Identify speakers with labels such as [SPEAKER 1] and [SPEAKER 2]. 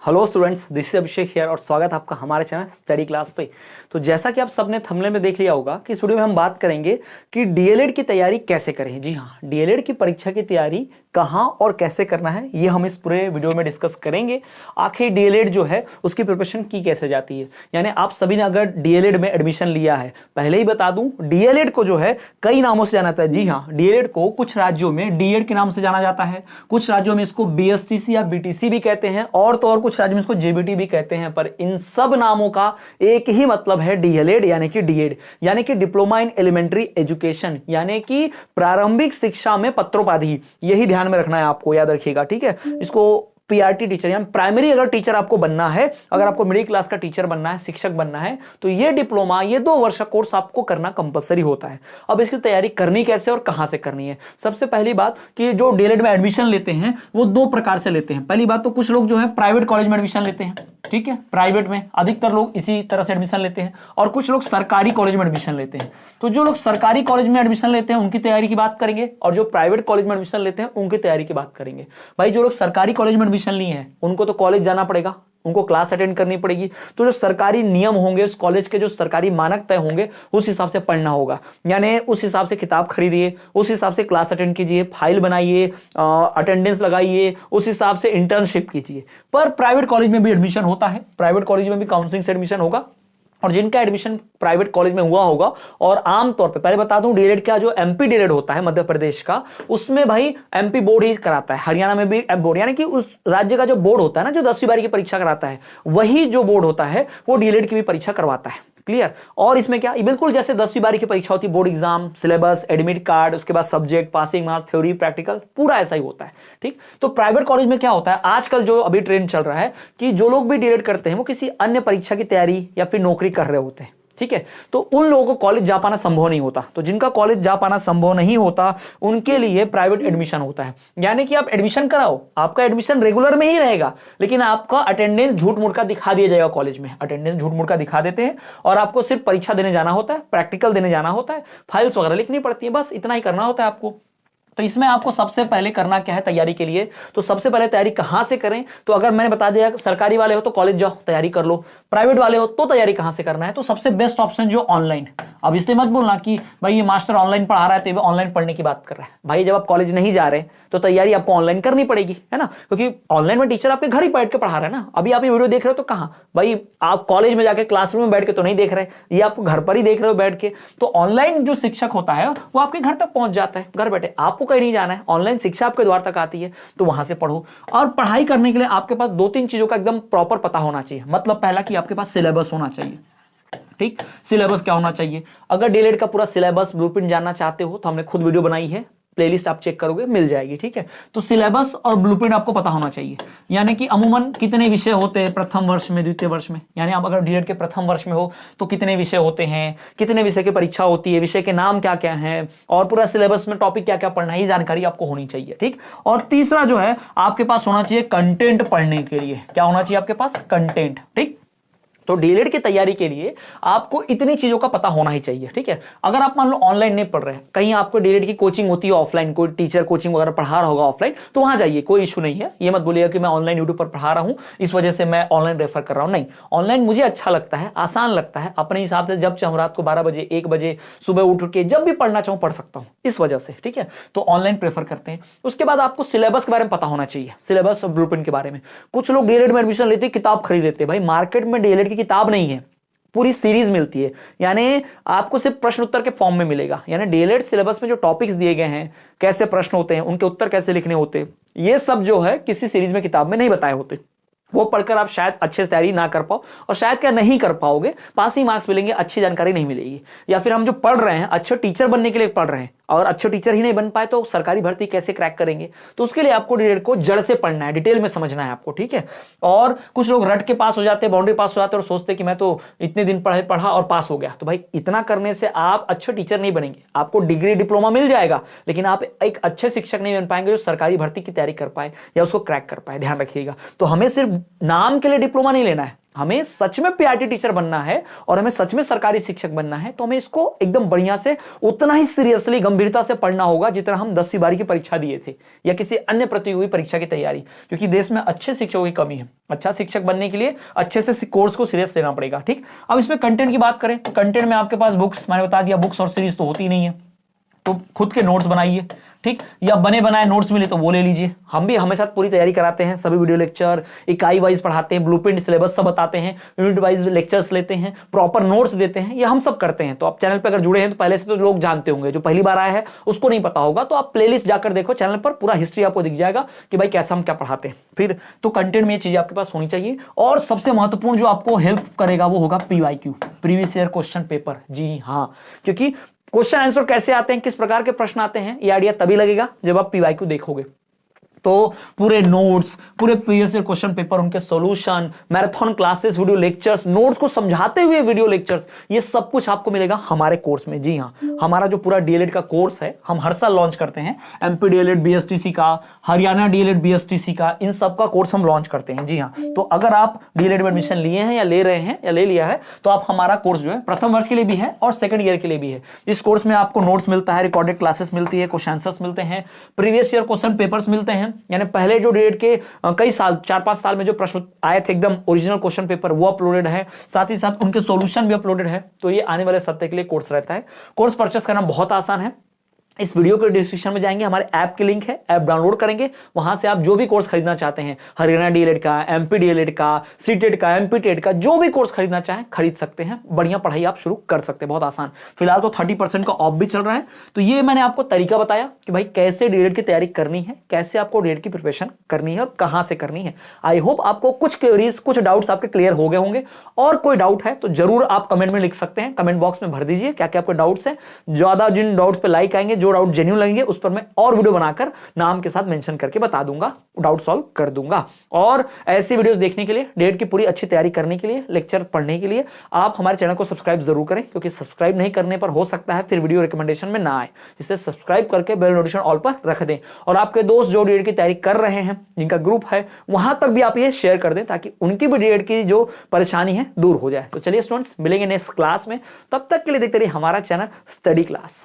[SPEAKER 1] Hello students, this is Abhishek here और स्वागत है आपका हमारे चैनल स्टडी क्लास पे। तो जैसा कि आप सबने थंबनेल में देख लिया होगा कि इस वीडियो में हम बात करेंगे कि डीएलएड की तैयारी कैसे करें। जी हाँ, डीएलएड की परीक्षा की तैयारी कहाँ और कैसे करना है ये हम इस पूरे वीडियो में डिस्कस करेंगे। आखिर डीएलएड जो है उसकी प्रिपरेशन की कैसे जाती है, यानी आप सभी ने अगर डीएलएड में एडमिशन लिया है, पहले ही बता दूं डीएलएड को जो है कई नामों से जाना जाता है। जी हाँ, डीएलएड को कुछ राज्यों में डीएड के नाम से जाना जाता है, कुछ राज्यों में इसको बीएसटीसी या बीटीसी भी कहते हैं और तो और कुछ राज्यों में इसको जेबीटी भी कहते हैं। पर इन सब नामों का एक ही मतलब है डीएलएड यानी कि डीएड यानी कि डिप्लोमा इन एलिमेंट्री एजुकेशन यानी कि प्रारंभिक शिक्षा में पत्रोपाधि। यही ध्यान में रखना है आपको, याद रखिएगा, ठीक है। इसको पीआरटी टीचर यानी प्राइमरी अगर टीचर आपको बनना है, अगर आपको मिडिल क्लास का टीचर बनना है, शिक्षक बनना है, तो ये डिप्लोमा, ये 2 वर्ष का कोर्स आपको करना कंपलसरी होता है। अब इसकी तैयारी करनी कैसे और कहां से करनी है? सबसे पहली बात कि जो डीएलएड में एडमिशन लेते हैं वो 2 प्रकार से लेते हैं। पहली बात तो कुछ लोग जो है प्राइवेट कॉलेज में एडमिशन लेते हैं, ठीक है, प्राइवेट में अधिकतर लोग इसी तरह से एडमिशन लेते हैं, और कुछ लोग सरकारी कॉलेज में एडमिशन लेते हैं। तो जो लोग सरकारी कॉलेज में एडमिशन लेते हैं उनकी तैयारी की बात करेंगे, और जो प्राइवेट कॉलेज में एडमिशन लेते हैं उनकी तैयारी की बात करेंगे। भाई जो लोग सरकारी कॉलेज में एडमिशन लिए हैं उनको तो कॉलेज जाना पड़ेगा, उनको क्लास अटेंड करनी पड़ेगी। तो जो सरकारी नियम होंगे, उस कॉलेज के जो सरकारी मानक तय होंगे उस हिसाब से पढ़ना होगा, यानी उस हिसाब से किताब खरीदिए, उस हिसाब से क्लास अटेंड कीजिए, फाइल बनाइए, अटेंडेंस लगाइए, उस हिसाब से इंटर्नशिप कीजिए। पर प्राइवेट कॉलेज में भी एडमिशन होता है, प्राइवेट कॉलेज में भी काउंसलिंग से एडमिशन होगा, और जिनका एडमिशन प्राइवेट कॉलेज में हुआ होगा, और आमतौर पे पहले बता दूं डीएलएड का जो एमपी डीएलएड होता है मध्य प्रदेश का, उसमें भाई एमपी बोर्ड ही कराता है। हरियाणा में भी एम बोर्ड, यानी कि उस राज्य का जो बोर्ड होता है ना, जो 10वीं बारी की परीक्षा कराता है, वही जो बोर्ड होता है वो डीएलएड की भी परीक्षा करवाता है। क्लियर? और इसमें क्या, बिल्कुल जैसे 10वीं बारी की परीक्षा होती है, board exam, syllabus, admit card, उसके बाद subject, passing marks, theory, practical, पूरा ऐसा ही होता है। ठीक, तो प्राइवेट कॉलेज में क्या होता है, आजकल जो अभी ट्रेंड चल रहा है कि जो लोग भी डीएलएड करते हैं वो किसी अन्य परीक्षा की तैयारी या फिर नौकरी कर रहे होते हैं, ठीक है। तो उन लोगों को कॉलेज जा पाना संभव नहीं होता। तो जिनका कॉलेज जा पाना संभव नहीं होता उनके लिए प्राइवेट एडमिशन होता है, यानी कि आप एडमिशन कराओ, आपका एडमिशन रेगुलर में ही रहेगा, लेकिन आपका अटेंडेंस झूठ मूठ का दिखा दिया जाएगा। कॉलेज में अटेंडेंस झूठ मूठ का दिखा देते हैं, और आपको सिर्फ परीक्षा देने जाना होता है, प्रैक्टिकल देने जाना होता है, फाइल्स वगैरह लिखनी पड़ती है, बस इतना ही करना होता है आपको। तो इसमें आपको सबसे पहले करना क्या है तैयारी के लिए, तो सबसे पहले तैयारी कहां से करें, तो अगर मैंने बता दिया सरकारी वाले हो तो कॉलेज जाओ तैयारी कर लो, प्राइवेट वाले हो तो तैयारी कहां से करना है, तो सबसे बेस्ट ऑप्शन जो ऑनलाइन। अब इसलिए मत बोलना कि भाई ये मास्टर ऑनलाइन पढ़ा रहा है तो ये ऑनलाइन पढ़ने की बात कर रहा है। भाई जब आप कॉलेज नहीं जा रहे तो तैयारी आपको ऑनलाइन करनी पड़ेगी, है ना, क्योंकि ऑनलाइन में टीचर आपके घर ही बैठ के पढ़ा रहा है ना। अभी आप ये वीडियो देख रहे हो तो कहां, भाई आप कॉलेज में जाके क्लासरूम में बैठ के तो नहीं देख रहे, ये आप घर पर ही देख रहे हो बैठ के। तो ऑनलाइन जो शिक्षक होता है वो आपके घर तक पहुंच जाता है, घर बैठे, आपको कहीं नहीं जाना है, ऑनलाइन शिक्षा आपके द्वार तक आती है, तो वहां से पढ़ो। और पढ़ाई करने के लिए आपके पास 2-3 चीजों का एकदम प्रॉपर पता होना चाहिए। मतलब पहला कि आपके पास सिलेबस होना चाहिए। ठीक, सिलेबस क्या होना चाहिए, अगर डीएलएड का पूरा सिलेबस ब्लूप्रिंट जानना चाहते हो तो हमने खुद वीडियो बनाई है, प्लेलिस्ट आप चेक करोगे मिल जाएगी, ठीक है। तो सिलेबस और ब्लूप्रिंट आपको पता होना चाहिए, यानी कि अमूमन कितने विषय होते हैं प्रथम वर्ष में, द्वितीय वर्ष में, यानी आप अगर डीएलएड के प्रथम वर्ष में हो तो कितने विषय होते हैं, कितने विषय की परीक्षा होती है, विषय के नाम क्या क्या हैं, और पूरा सिलेबस में टॉपिक क्या क्या पढ़ना है, ये जानकारी आपको होनी चाहिए। ठीक, और तीसरा जो है आपके पास होना चाहिए कंटेंट पढ़ने के लिए। क्या होना चाहिए आपके पास? कंटेंट। ठीक, तो डीएलएड की तैयारी के लिए आपको इतनी चीजों का पता होना ही चाहिए, ठीक है। अगर आप मान लो ऑनलाइन नहीं पढ़ रहे हैं, कहीं आपको डीएलएड की कोचिंग होती है ऑफलाइन, कोई टीचर कोचिंग वगैरह पढ़ा रहा होगा ऑफलाइन, तो वहां जाइए, कोई इशू नहीं है। ये मत बोलिएगा कि मैं ऑनलाइन यूट्यूब पर पढ़ा रहा हूं इस वजह से मैं ऑनलाइन रेफर कर रहा हूं, नहीं। ऑनलाइन मुझे अच्छा लगता है, आसान लगता है, अपने हिसाब से जब चाहूं रात को 12 बजे 1 बजे सुबह उठ के जब भी पढ़ना चाहूं पढ़ सकता हूं, इस वजह से, ठीक है। तो ऑनलाइन प्रेफर करते हैं। उसके बाद आपको सिलेबस के बारे में पता होना चाहिए, सिलेबस और ब्लूप्रिंट के बारे में। कुछ लोग डीएलएड में एडमिशन लेते हैं, किताब खरीद लेते हैं। भाई मार्केट में डीएलएड की किताब नहीं है, पूरी सीरीज मिलती है, यानी आपको सिर्फ प्रश्न उत्तर के फॉर्म में मिलेगा। यानी डीएलएड सिलेबस में जो टॉपिक्स दिए गए हैं, कैसे प्रश्न होते हैं, उनके उत्तर कैसे लिखने होते हैं, ये सब जो है किसी सीरीज में किताब में नहीं बताए होते। वो पढ़कर आप शायद अच्छे से तैयारी ना कर पाओ, और शायद क्या नहीं कर पाओगे, पासिंग मार्क्स मिलेंगे, अच्छी जानकारी नहीं मिलेगी। या फिर हम जो पढ़ रहे हैं अच्छे टीचर बनने के लिए पढ़ रहे हैं, और अच्छे टीचर ही नहीं बन पाए तो सरकारी भर्ती कैसे क्रैक करेंगे। तो उसके लिए आपको डीएलएड को जड़ से पढ़ना है, डिटेल में समझना है आपको, ठीक है। और कुछ लोग रट के पास हो जाते हैं, बाउंड्री पास हो जाते हैं, और सोचते कि मैं तो इतने दिन पढ़ा और पास हो गया। तो भाई इतना करने से आप अच्छे टीचर नहीं बनेंगे, आपको डिग्री डिप्लोमा मिल जाएगा, लेकिन आप एक अच्छे शिक्षक नहीं बन पाएंगे जो सरकारी भर्ती की तैयारी कर पाए या उसको क्रैक कर पाए। ध्यान रखिएगा। तो हमें सिर्फ नाम के लिए डिप्लोमा नहीं लेना है, हमें सच में पीआरटी टीचर बनना है और हमें सच में सरकारी शिक्षक बनना है, तो हमें इसको एकदम बढ़िया से उतना ही सीरियसली गंभीरता से पढ़ना होगा जितना हम 10वीं 12वीं की परीक्षा दिए थे या किसी अन्य प्रतियोगी परीक्षा की तैयारी, क्योंकि देश में अच्छे शिक्षकों की कमी है। अच्छा शिक्षक बनने के लिए अच्छे से कोर्स को सीरियस लेना पड़ेगा। ठीक, अब इसमें कंटेंट की बात करें तो कंटेंट में आपके पास बुक्स, मैंने बता दिया बुक्स और सीरीज तो होती नहीं है, तो खुद के नोट्स बनाइए। ठीक, या बने बनाए नोट्स मिले तो वो ले लीजिए। हम भी हमेशा पूरी तैयारी कराते हैं, सभी वीडियो लेक्चर इकाई वाइज पढ़ाते हैं, ब्लूप्रिंट सिलेबस सब बताते हैं, यूनिट वाइज लेक्चर्स लेते हैं, प्रॉपर नोट्स देते हैं, ये हम सब करते हैं। तो आप चैनल पर अगर जुड़े हैं तो पहले से तो लोग जानते होंगे, जो पहली बार आया है उसको नहीं पता होगा, तो आप प्लेलिस्ट जाकर देखो, चैनल पर पूरा हिस्ट्री आपको दिख जाएगा कि भाई कैसा हम क्या पढ़ाते हैं। फिर तो कंटेंट में ये चीजें आपके पास होनी चाहिए। और सबसे महत्वपूर्ण जो आपको हेल्प करेगा वो होगा PYQ, previous year question paper. जी हाँ, क्योंकि क्वेश्चन आंसर कैसे आते हैं, किस प्रकार के प्रश्न आते हैं, ये आइडिया तभी लगेगा जब आप पीवाईक्यू देखोगे। तो पूरे नोट्स, पूरे प्रीवियस ईयर क्वेश्चन पेपर, उनके solution, marathon classes, video lectures, notes को समझाते हुए वीडियो लेक्चर्स, ये सब कुछ आपको मिलेगा हमारे कोर्स में। जी हाँ, हमारा जो पूरा डीएलएड का कोर्स है, हम हर साल लॉन्च करते हैं। एमपी डीएलएड बीएसटीसी का, हरियाणा डीएलएड बीएसटीसी का, इन सब का कोर्स हम लॉन्च करते हैं। जी हाँ, तो अगर आप डीएलएड में एडमिशन लिए हैं या ले रहे हैं या ले लिया है, तो आप हमारा कोर्स जो है प्रथम वर्ष के लिए भी है और सेकंड ईयर के लिए भी है। इस कोर्स में आपको नोट्स मिलता है, रिकॉर्डेड क्लासेस मिलती है, क्वेश्चन आंसर्स मिलते हैं, प्रीवियस ईयर क्वेश्चन पेपर्स मिलते हैं, यानी पहले जो डीएलएड के कई साल 4-5 साल में जो प्रश्न आए थे एकदम ओरिजिनल क्वेश्चन पेपर, वो अपलोडेड है, साथ ही साथ उनके सॉल्यूशन भी अपलोडेड है। तो ये आने वाले सप्ताह के लिए कोर्स रहता है। कोर्स परचेस करना बहुत आसान है। इस वीडियो के डिस्क्रिप्शन में जाएंगे, हमारे ऐप की लिंक है, ऐप डाउनलोड करेंगे, वहां से आप जो भी कोर्स खरीदना चाहते हैं, हरियाणा डीएलएड का, एमपी डीएलएड का, सीटेट का, एमपी टेट का, जो भी कोर्स खरीदना चाहें खरीद सकते हैं। बढ़िया पढ़ाई आप शुरू कर सकते हैं, बहुत आसान। फिलहाल तो 30% का ऑफ भी चल रहा है। तो ये मैंने आपको तरीका बताया कि भाई कैसे डीएलएड की तैयारी करनी है, कैसे आपको डीएलएड की प्रिपरेशन करनी है और कहां से करनी है। आई होप आपको कुछ क्वेरीज, कुछ डाउट्स आपके क्लियर हो गए होंगे। और कोई डाउट है तो जरूर आप कमेंट में लिख सकते हैं, कमेंट बॉक्स में भर दीजिए क्या क्या आपके डाउट्स हैं। ज्यादा जिन डाउट्स पे लाइक आएंगे, जो डाउट जेन्युइन लगेंगे, उस पर मैं और वीडियो बनाकर नाम के साथ मेंशन करके बता दूंगा, डाउट सॉल्व कर दूंगा। और ऐसी वीडियोस देखने के लिए, डीएलएड की पूरी अच्छी तैयारी करने के लिए, लेक्चर पढ़ने के लिए आप हमारे चैनल को सब्सक्राइब जरूर करें, क्योंकि सब्सक्राइब नहीं करने पर हो सकता है फिर वीडियो रिकमेंडेशन में ना आए। इसलिए सब्सक्राइब करके बेल नोटिफिकेशन ऑल पर रख दें। और आपके दोस्त जो डीएलएड की तैयारी कर रहे हैं, जिनका ग्रुप है, वहां तक भी आप ये शेयर कर दें ताकि उनकी भी डीएलएड की जो परेशानी है दूर हो जाए। तो चलिए स्टूडेंट्स, मिलेंगे नेक्स्ट क्लास में। तब तक के लिए देखते रहिए हमारा चैनल स्टडी क्लास।